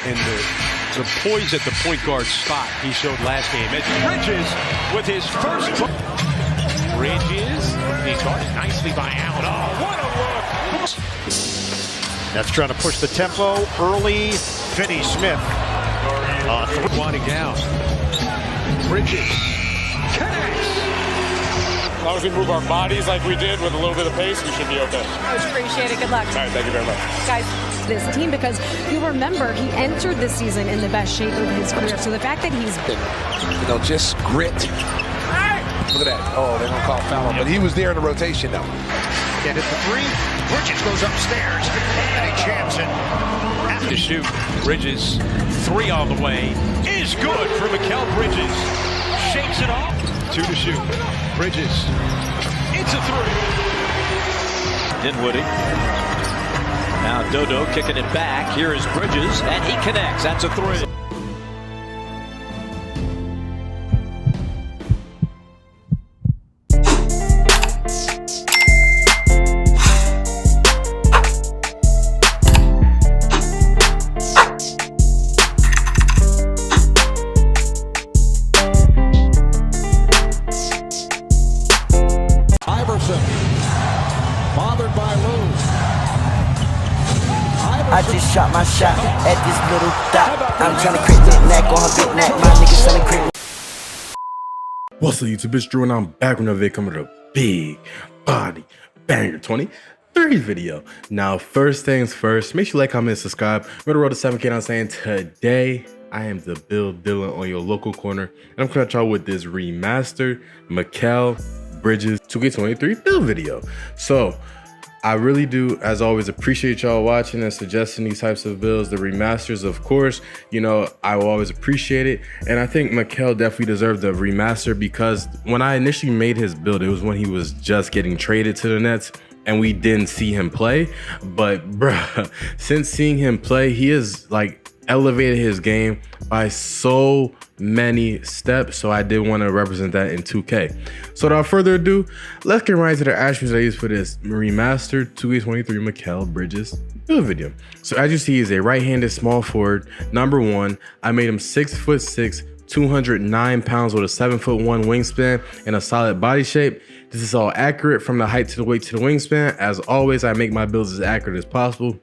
and the poise at the point guard spot he showed last game. As Bridges with his first. Bridges, he's guarded nicely by Allen. Oh, what a look! That's trying to push the tempo early. Finney Smith. Winding down. Bridges connects. As long as we move our bodies like we did with a little bit of pace, we should be okay. I appreciate it. Good luck. All right, thank you very much. Guys, this team, because you'll remember he entered this season in the best shape of his career. So the fact that he's just grit. Look at that. Oh, they're gonna call foul, but he was there in the rotation though. Can't hit the three. Bridges goes upstairs, and he jams it. To shoot. Bridges, three on the way, is good for Mikal Bridges. Shakes it off. Two to shoot. Bridges, it's a three. Dinwiddie. Now Dodo kicking it back. Here is Bridges, and he connects. That's a three. Bothered by Lou. I just shot my shot at this little dot. I'm trying to crit that neck on her big neck. My niggas selling crit. What's up, YouTube? It's Drew, and I'm back with another video coming to a big body banger 23 video. Now, first things first, make sure you like, comment, and subscribe. We're on the road to 7K. I'm saying today I am the build dealer on your local corner, and I'm coming at y'all with this remastered Mikal Bridges 2K23 build video. So I really do, as always, appreciate y'all watching and suggesting these types of builds. The remasters, of course, you know, I will always appreciate it. And I think Mikal definitely deserved the remaster, because when I initially made his build, it was when he was just getting traded to the Nets and we didn't see him play. But bruh, since seeing him play, he has like elevated his game by so many steps. So I did want to represent that in 2K. So without further ado, let's get right into the attributes I use for this remastered 2K23 Mikal Bridges build video. So as you see, he's a right-handed small forward. Number one, I made him 6'6", 209 pounds with a 7'1" wingspan and a solid body shape. This is all accurate from the height to the weight to the wingspan. As always, I make my builds as accurate as possible.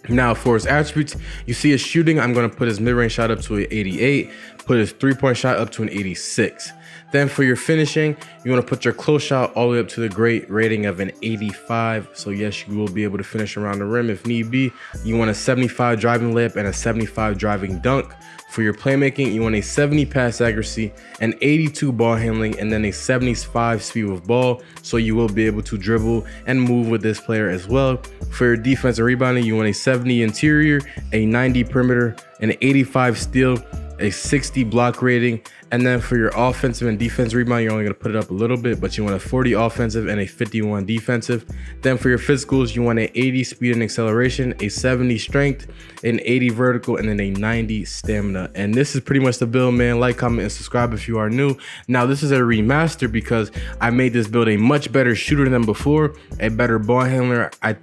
Now for his attributes, you see his shooting, I'm going to put his mid-range shot up to an 88, put his three-point shot up to an 86. Then for your finishing, you want to put your close shot all the way up to the great rating of an 85. So yes, you will be able to finish around the rim if need be. You want a 75 driving layup and a 75 driving dunk. For your playmaking, you want a 70 pass accuracy, an 82 ball handling, and then a 75 speed with ball. So you will be able to dribble and move with this player as well. For your defense and rebounding, you want a 70 interior, a 90 perimeter, an 85 steal, a 60 block rating. And then for your offensive and defense rebound, you're only going to put it up a little bit, but you want a 40 offensive and a 51 defensive. Then for your physicals, you want an 80 speed and acceleration, a 70 strength, an 80 vertical, and then a 90 stamina. And this is pretty much the build, man. Like, comment, and subscribe if you are new. Now, this is a remaster because I made this build a much better shooter than before, a better ball handler. I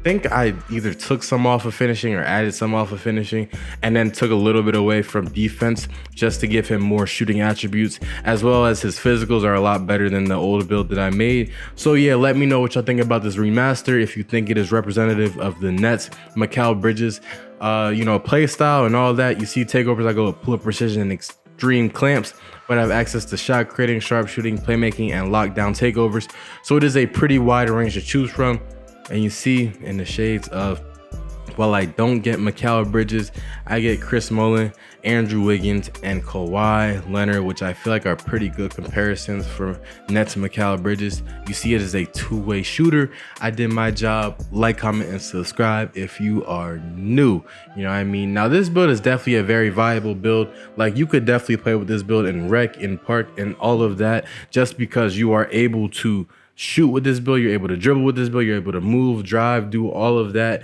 think I either took some off of finishing or added some off of finishing, and then took a little bit away from defense just to give him more shooting attributes, as well as his physicals are a lot better than the old build that I made. So yeah, let me know what y'all think about this remaster, if you think it is representative of the Nets Mikal Bridges you know, play style and all that. You see takeovers, I go with pull-up precision and extreme clamps, but I have access to shot creating, sharpshooting, playmaking, and lockdown takeovers. So it is a pretty wide range to choose from. And you see in the shades of, while I don't get Mikal Bridges, I get Chris Mullin, Andrew Wiggins, and Kawhi Leonard, which I feel like are pretty good comparisons for Nets Mikal Bridges. You see it as a two-way shooter. I did my job. Like, comment, and subscribe if you are new. You know what I mean? Now, this build is definitely a very viable build. Like, you could definitely play with this build in rec, in park, and all of that, just because you are able to shoot with this build, you're able to dribble with this build, you're able to move, drive, do all of that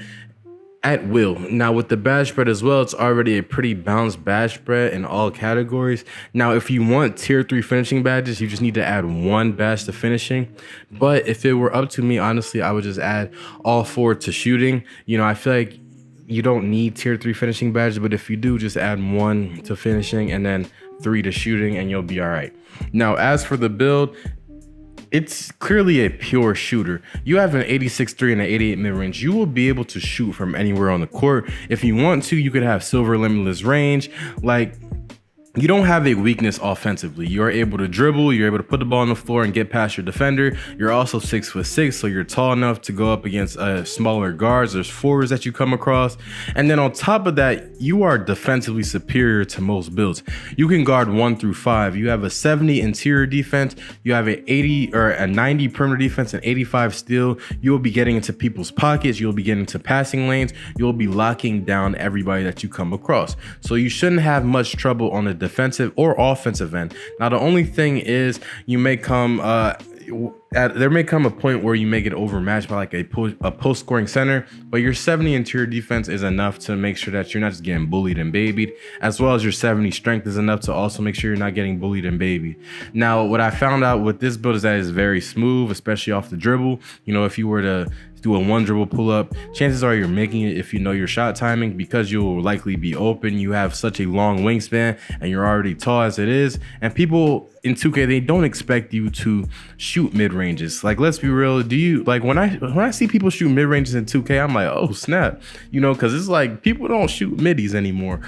at will. Now with the badge spread as well, it's already a pretty balanced badge spread in all categories. Now if you want tier 3 finishing badges, you just need to add one badge to finishing. But if it were up to me, honestly, I would just add all 4 to shooting. You know, I feel like you don't need tier 3 finishing badges, but if you do, just add 1 to finishing and then 3 to shooting and you'll be all right. Now, as for the build, it's clearly a pure shooter. You have an 86.3 and an 88 mid-range. You will be able to shoot from anywhere on the court. If you want to, you could have silver limitless range. Like, you don't have a weakness offensively. You're able to dribble, you're able to put the ball on the floor and get past your defender. You're also 6'6", so you're tall enough to go up against smaller guards. There's forwards that you come across. And then on top of that, you are defensively superior to most builds. You can guard 1 through 5. You have a 70 interior defense, you have an 80 or a 90 perimeter defense, and 85 steal. You'll be getting into people's pockets, you'll be getting into passing lanes, you'll be locking down everybody that you come across. So you shouldn't have much trouble on the defensive or offensive end. Now, the only thing is you may come there may come a point where you may get overmatched by like a post scoring center, but your 70 interior defense is enough to make sure that you're not just getting bullied and babied, as well as your 70 strength is enough to also make sure you're not getting bullied and babied. Now, what I found out with this build is that it's very smooth, especially off the dribble. You know, if you were to do a 1 dribble pull up, chances are you're making it if you know your shot timing, because you'll likely be open. You have such a long wingspan and you're already tall as it is, and people in 2K, they don't expect you to shoot mid ranges. Like, let's be real, do you, like, when I see people shoot mid ranges in 2K, I'm like, oh snap, you know, because it's like people don't shoot middies anymore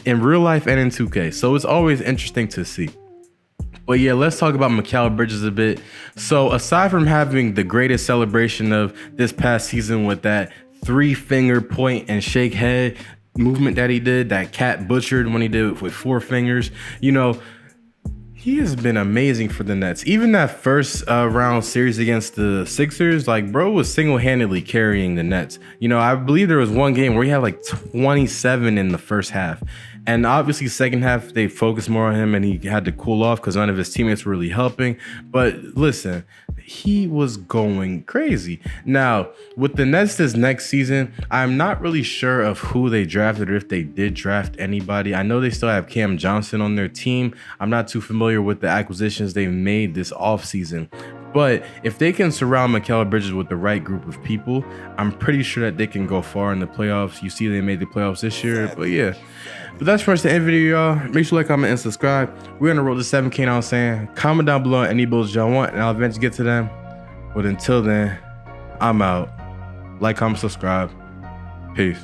in real life and in 2K, so it's always interesting to see. But yeah, let's talk about Mikal Bridges a bit. So aside from having the greatest celebration of this past season with that 3-finger point and shake head movement that he did, that cat butchered when he did it with 4 fingers, you know, he has been amazing for the Nets. Even that first round series against the Sixers, like, bro was single-handedly carrying the Nets. You know, I believe there was one game where he had like 27 in the first half. And obviously second half, they focused more on him and he had to cool off because none of his teammates were really helping. But listen, he was going crazy. Now, with the Nets this next season, I'm not really sure of who they drafted or if they did draft anybody. I know they still have Cam Johnson on their team. I'm not too familiar with the acquisitions they've made this offseason. But if they can surround Mikal Bridges with the right group of people, I'm pretty sure that they can go far in the playoffs. You see they made the playoffs this year, but yeah. But that's pretty much the end video, y'all. Make sure to like, comment, and subscribe. We're on the road to 7K now, saying. Comment down below any builds y'all want, and I'll eventually get to them. But until then, I'm out. Like, comment, subscribe. Peace.